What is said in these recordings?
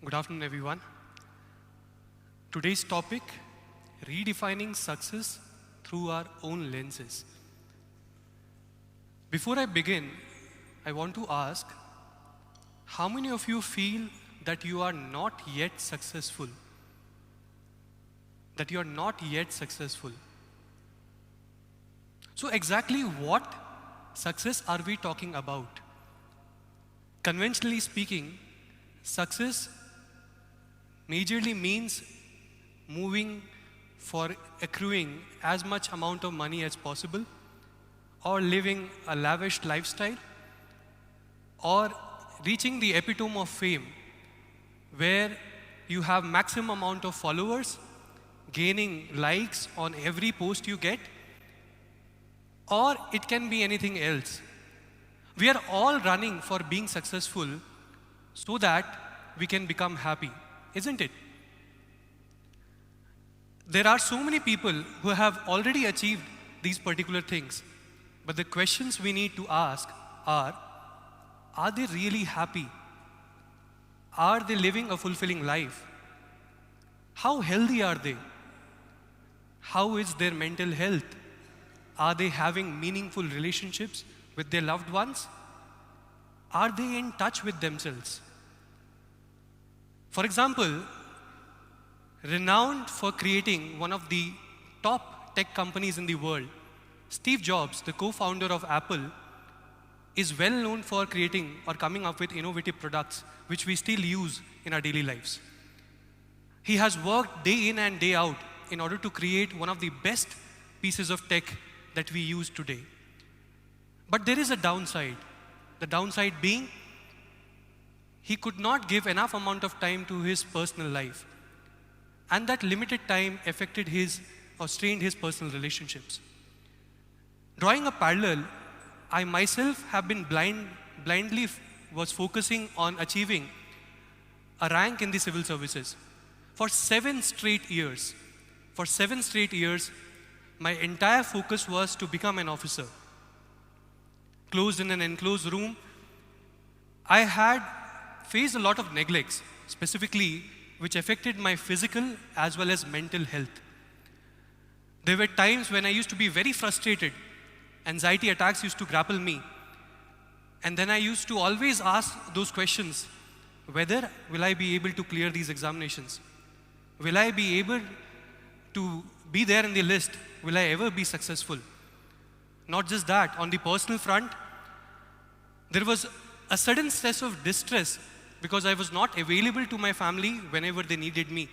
Good afternoon, everyone. Today's topic, redefining success through our own lenses. Before I begin, I want to ask, how many of you feel that you are not yet successful? That you are not yet successful. So exactly what success are we talking about? Conventionally speaking, success majorly means moving for accruing as much amount of money as possible, or living a lavish lifestyle, or reaching the epitome of fame where you have maximum amount of followers, gaining likes on every post you get, or it can be anything else. We are all running for being successful so that we can become happy, isn't it? There are so many people who have already achieved these particular things, but the questions we need to ask are they really happy? Are they living a fulfilling life? How healthy are they? How is their mental health? Are they having meaningful relationships with their loved ones? Are they in touch with themselves? For example, renowned for creating one of the top tech companies in the world, Steve Jobs, the co-founder of Apple, is well known for creating or coming up with innovative products which we still use in our daily lives. He has worked day in and day out in order to create one of the best pieces of tech that we use today. But there is a downside. The downside being, he could not give enough amount of time to his personal life. And that limited time affected his or strained his personal relationships. Drawing a parallel, I myself have been blindly was focusing on achieving a rank in the civil services. For 7 straight years, my entire focus was to become an officer. Closed in an enclosed room, I had faced a lot of neglects, specifically which affected my physical as well as mental health. There were times when I used to be very frustrated. Anxiety attacks used to grapple me. And then I used to always ask those questions, whether will I be able to clear these examinations? Will I be able to be there in the list? Will I ever be successful? Not just that, on the personal front, there was a sudden sense of distress because I was not available to my family whenever they needed me.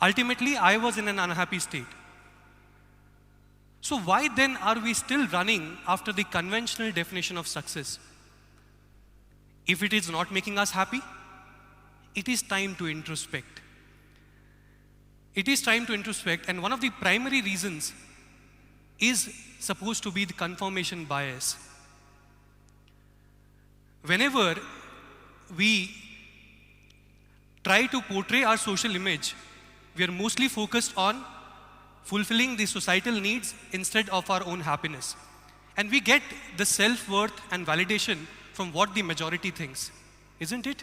Ultimately, I was in an unhappy state. So why then are we still running after the conventional definition of success? If it is not making us happy, it is time to introspect. It is time to introspect, and one of the primary reasons is supposed to be the confirmation bias. Whenever we try to portray our social image, we are mostly focused on fulfilling the societal needs instead of our own happiness. And we get the self-worth and validation from what the majority thinks, isn't it?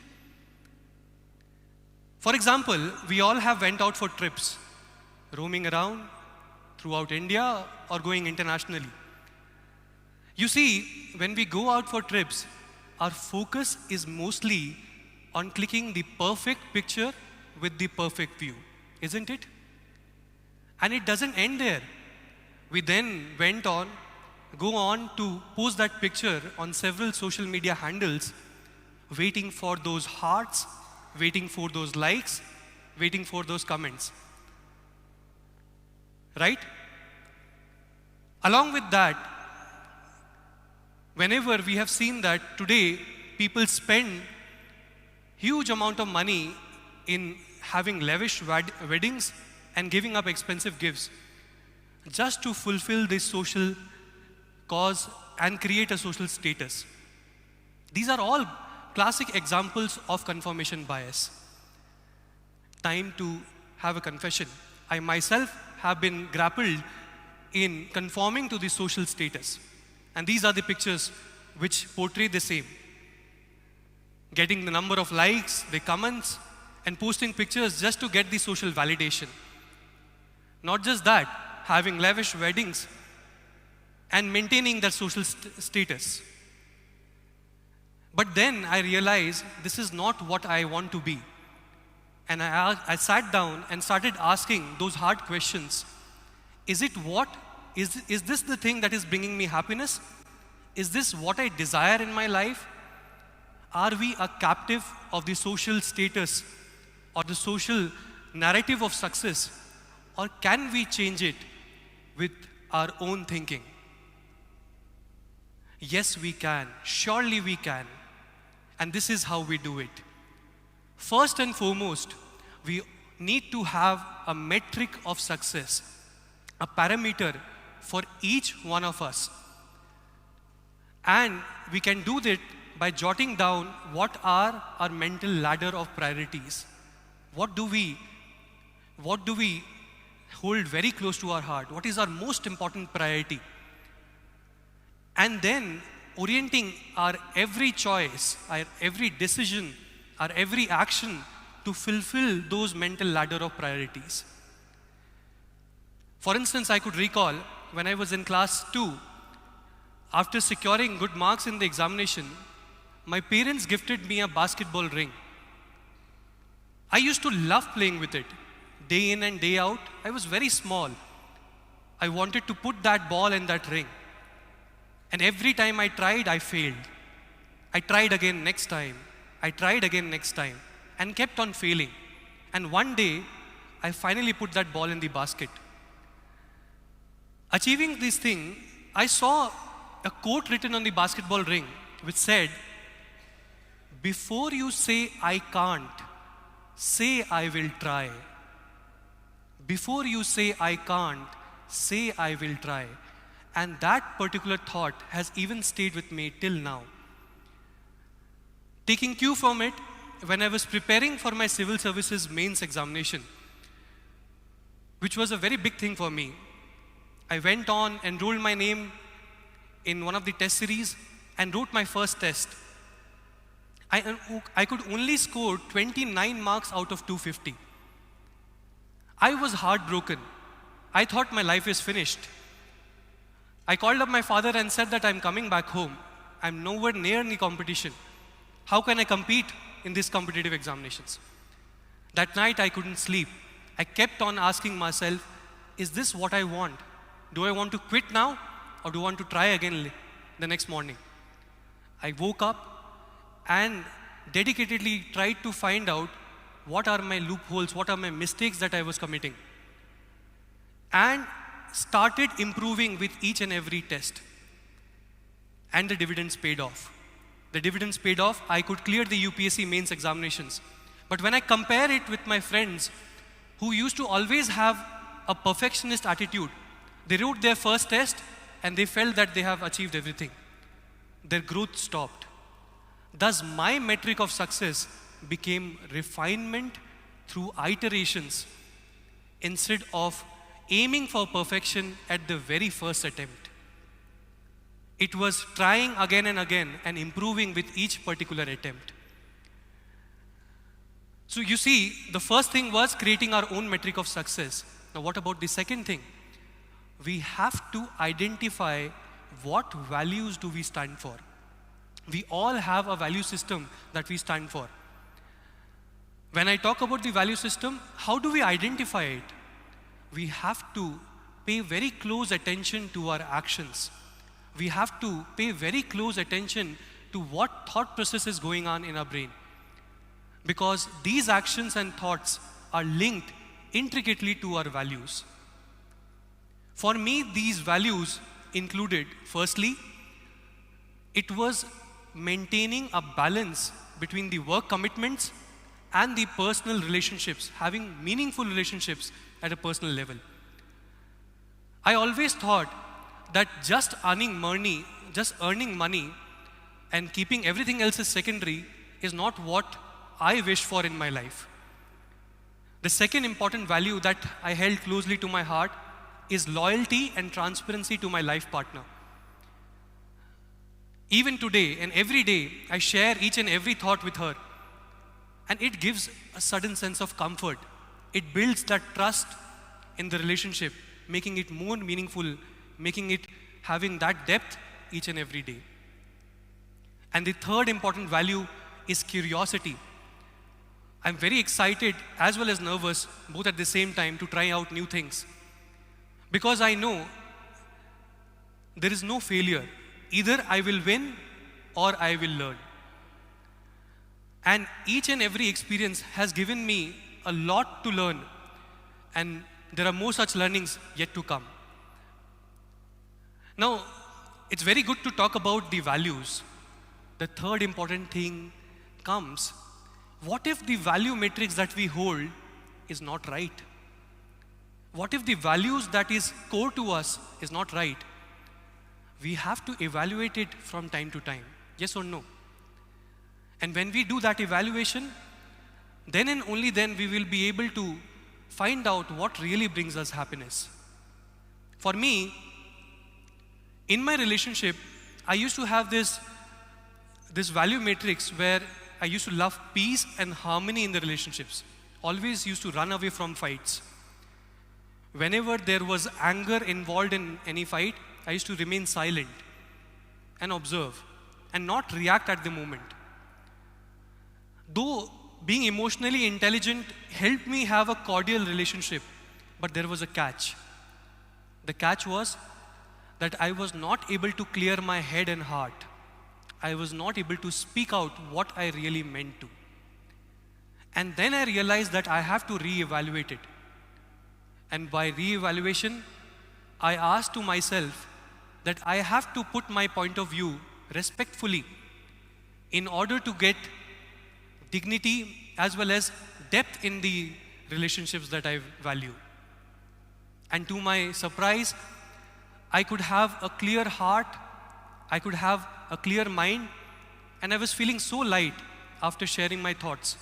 For example, we all have went out for trips, roaming around throughout India or going internationally. You see, when we go out for trips, our focus is mostly on clicking the perfect picture with the perfect view, isn't it? And it doesn't end there. We then go on to post that picture on several social media handles, waiting for those hearts, waiting for those likes, waiting for those comments. Right? Along with that, whenever we have seen that today people spend huge amount of money in having lavish weddings and giving up expensive gifts just to fulfill this social cause and create a social status. These are all classic examples of confirmation bias. Time to have a confession. I myself have been grappled in conforming to the social status. And these are the pictures which portray the same. getting the number of likes, the comments, and posting pictures just to get the social validation. Not just that, having lavish weddings and maintaining that social status. But then I realized this is not what I want to be. And I sat down and started asking those hard questions. Is it what? Is this the thing that is bringing me happiness? Is this what I desire in my life? Are we a captive of the social status or the social narrative of success? Or can we change it with our own thinking? Yes, we can. Surely we can. And this is how we do it. First and foremost, we need to have a metric of success, a parameter for each one of us. And we can do that by jotting down what are our mental ladder of priorities. What do we hold very close to our heart? What is our most important priority? And then orienting our every choice, our every decision, our every action to fulfill those mental ladder of priorities. For instance, I could recall when I was in class 2, after securing good marks in the examination, my parents gifted me a basketball ring. I used to love playing with it. Day in and day out, I was very small. I wanted to put that ball in that ring. And every time I tried, I failed. I tried again next time. I tried again next time. And kept on failing. And one day, I finally put that ball in the basket. Achieving this thing, I saw a quote written on the basketball ring which said, "Before you say I can't, say I will try. Before you say I can't, say I will try." And that particular thought has even stayed with me till now. Taking cue from it, when I was preparing for my civil services mains examination, which was a very big thing for me, I went on, enrolled my name in one of the test series and wrote my first test. I could only score 29 marks out of 250. I was heartbroken. I thought my life is finished. I called up my father and said that I'm coming back home. I'm nowhere near any competition. How can I compete in these competitive examinations? That night I couldn't sleep. I kept on asking myself, is this what I want? Do I want to quit now or do I want to try again the next morning? I woke up and dedicatedly tried to find out what are my loopholes, what are my mistakes that I was committing, and started improving with each and every test. And the dividends paid off. The dividends paid off. I could clear the UPSC mains examinations. But when I compare it with my friends who used to always have a perfectionist attitude, they wrote their first test and they felt that they have achieved everything. Their growth stopped. Thus, my metric of success became refinement through iterations instead of aiming for perfection at the very first attempt. It was trying again and again and improving with each particular attempt. So you see, the first thing was creating our own metric of success. Now what about the second thing? We have to identify what values do we stand for. We all have a value system that we stand for. When I talk about the value system, how do we identify it? We have to pay very close attention to our actions. We have to pay very close attention to what thought process is going on in our brain. Because these actions and thoughts are linked intricately to our values. For me, these values included, firstly, it was maintaining a balance between the work commitments and the personal relationships, having meaningful relationships at a personal level. I always thought that just earning money and keeping everything else as secondary is not what I wish for in my life. The second important value that I held closely to my heart is loyalty and transparency to my life partner. Even today and every day, I share each and every thought with her. And it gives a sudden sense of comfort. It builds that trust in the relationship, making it more meaningful, making it having that depth each and every day. And the third important value is curiosity. I'm very excited as well as nervous, both at the same time, to try out new things. Because I know there is no failure. Either I will win or I will learn. And each and every experience has given me a lot to learn. And there are more such learnings yet to come. Now, it's very good to talk about the values. The third important thing comes, what if the value matrix that we hold is not right? What if the values that is core to us is not right? We have to evaluate it from time to time, yes or no? And when we do that evaluation, then and only then we will be able to find out what really brings us happiness. For me, in my relationship, I used to have this value matrix where I used to love peace and harmony in the relationships. Always used to run away from fights. Whenever there was anger involved in any fight, I used to remain silent and observe and not react at the moment. Though being emotionally intelligent helped me have a cordial relationship, but there was a catch. The catch was that I was not able to clear my head and heart. I was not able to speak out what I really meant to. And then I realized that I have to reevaluate it. And by reevaluation, I asked to myself that I have to put my point of view respectfully in order to get dignity as well as depth in the relationships that I value. And to my surprise, I could have a clear heart, I could have a clear mind, and I was feeling so light after sharing my thoughts,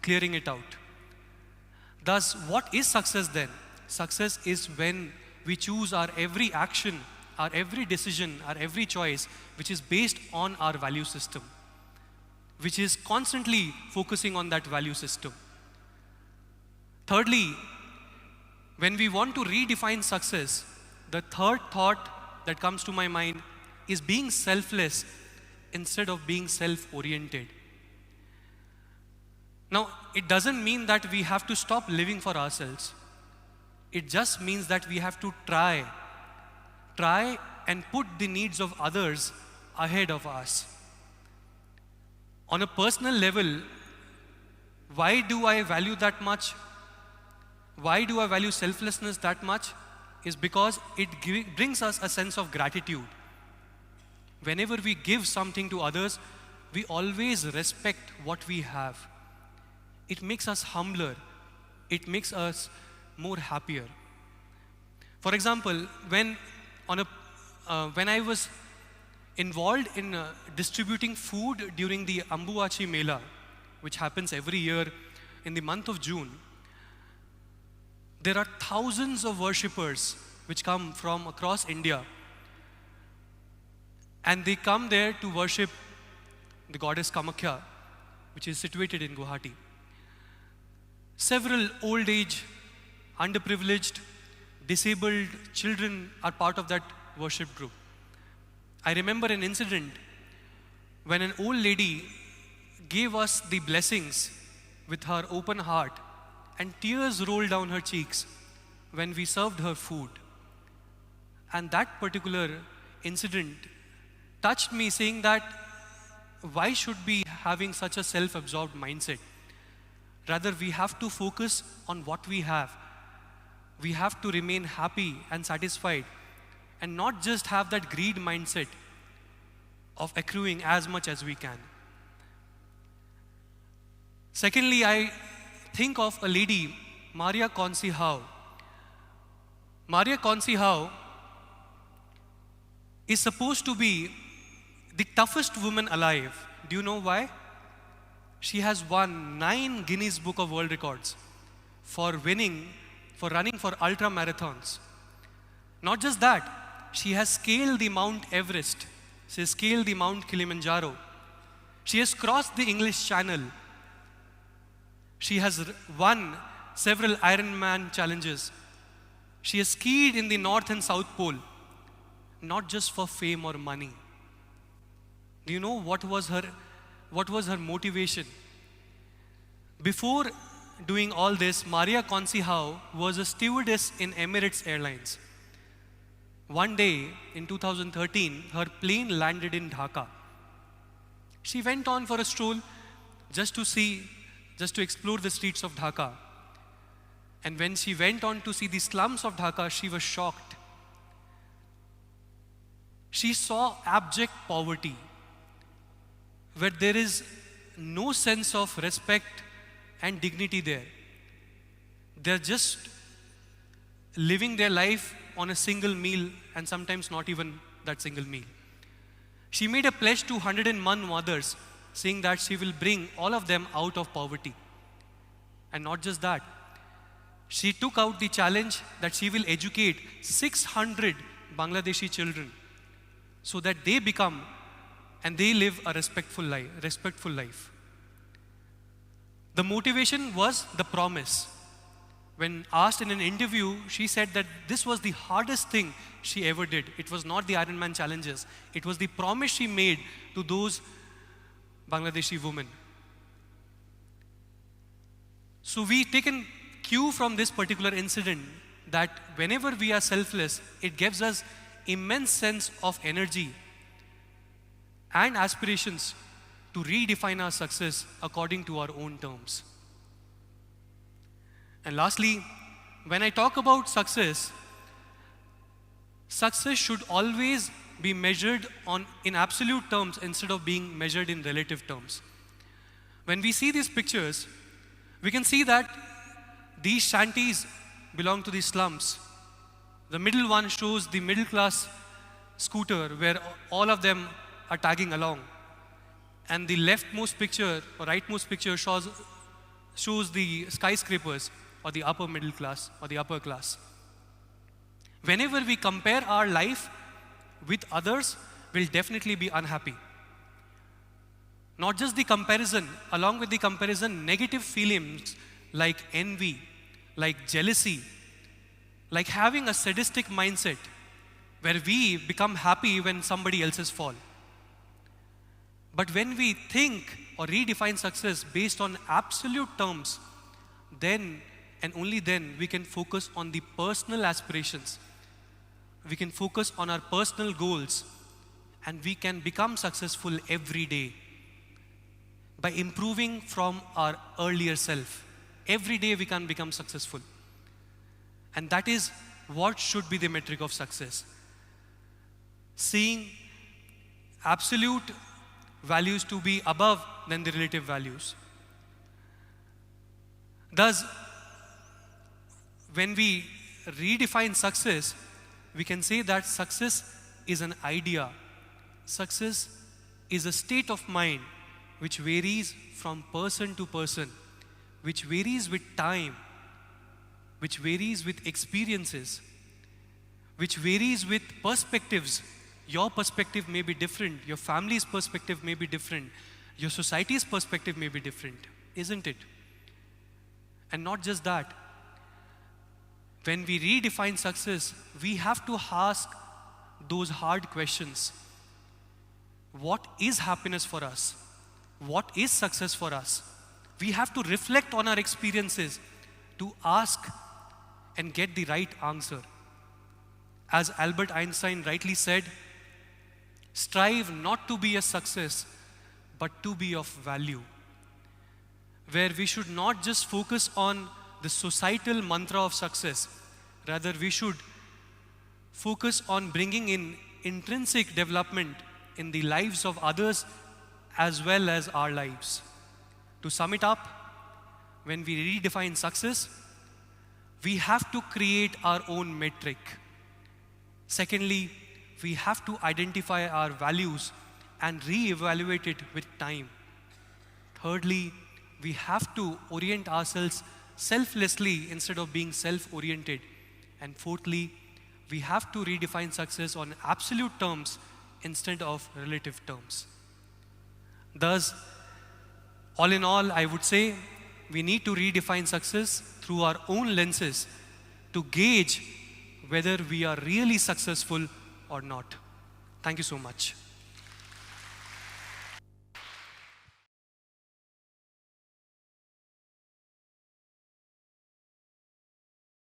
clearing it out. Thus, what is success then? Success is when we choose our every action, our every decision, our every choice, which is based on our value system, which is constantly focusing on that value system. Thirdly, when we want to redefine success, the third thought that comes to my mind is being selfless instead of being self-oriented. Now, it doesn't mean that we have to stop living for ourselves. It just means that we have to try and put the needs of others ahead of us. On a personal level, why do I value that much? Why do I value selflessness that much? Is because it brings us a sense of gratitude. Whenever we give something to others, we always respect what we have. It makes us humbler. It makes us more happier. For example, when I was involved in distributing food during the Ambuvachi Mela, which happens every year in the month of June, there are thousands of worshippers which come from across India, and they come there to worship the goddess Kamakhya, which is situated in Guwahati. Several old age, underprivileged, disabled children are part of that worship group. I remember an incident when an old lady gave us the blessings with her open heart, and tears rolled down her cheeks when we served her food. And that particular incident touched me, saying that why should we having such a self-absorbed mindset? Rather, we have to focus on what we have. We have to remain happy and satisfied and not just have that greed mindset of accruing as much as we can. Secondly, I think of a lady, Maria Conceição. Maria Conceição is supposed to be the toughest woman alive. Do you know why? She has won 9 Guinness Book of World Records for running for ultra marathons. Not just that, she has scaled the Mount Everest She has scaled the Mount Kilimanjaro. She has crossed the English Channel. She has won several Ironman challenges. She has skied in the North and South Pole, not just for fame or money. Do you know what was her motivation? Before doing all this, Maria Conceição was a stewardess in Emirates Airlines. One day in 2013, her plane landed in Dhaka. She went on for a stroll just to explore the streets of Dhaka. And when she went on to see the slums of Dhaka, she was shocked. She saw abject poverty, where there is no sense of respect and dignity there. They're just living their life on a single meal, and sometimes not even that single meal. She made a pledge to 101 mothers, saying that she will bring all of them out of poverty. And not just that, she took out the challenge that she will educate 600 Bangladeshi children so that they become and they live a respectful life. The motivation was the promise. When asked in an interview, she said that this was the hardest thing she ever did. It was not the Ironman challenges. It was the promise she made to those Bangladeshi women. So we take a cue from this particular incident that whenever we are selfless, it gives us immense sense of energy and aspirations to redefine our success according to our own terms. And lastly, when I talk about success, success should always be measured in absolute terms instead of being measured in relative terms. When we see these pictures, we can see that these shanties belong to the slums. The middle one shows the middle class scooter where all of them are tagging along. And the leftmost picture or rightmost picture shows the skyscrapers or the upper middle class or the upper class. Whenever we compare our life with others, we'll definitely be unhappy. Not just the comparison, along with the comparison, negative feelings like envy, like jealousy, like having a sadistic mindset where we become happy when somebody else's fall. But when we think or redefine success based on absolute terms, then and only then we can focus on the personal aspirations. We can focus on our personal goals, and we can become successful every day by improving from our earlier self. Every day we can become successful. And that is what should be the metric of success. Seeing absolute values to be above than the relative values. Thus, when we redefine success, we can say that success is an idea. Success is a state of mind which varies from person to person, which varies with time, which varies with experiences, which varies with perspectives. Your perspective may be different, your family's perspective may be different, your society's perspective may be different, isn't it? And not just that, when we redefine success, we have to ask those hard questions. What is happiness for us? What is success for us? We have to reflect on our experiences to ask and get the right answer. As Albert Einstein rightly said, strive not to be a success, but to be of value. Where we should not just focus on the societal mantra of success, rather we should focus on bringing in intrinsic development in the lives of others as well as our lives. To sum it up, when we redefine success, we have to create our own metric. Secondly, we have to identify our values and re-evaluate it with time. Thirdly, we have to orient ourselves selflessly instead of being self-oriented. And fourthly, we have to redefine success on absolute terms instead of relative terms. Thus, all in all, I would say we need to redefine success through our own lenses to gauge whether we are really successful or not. Thank you so much.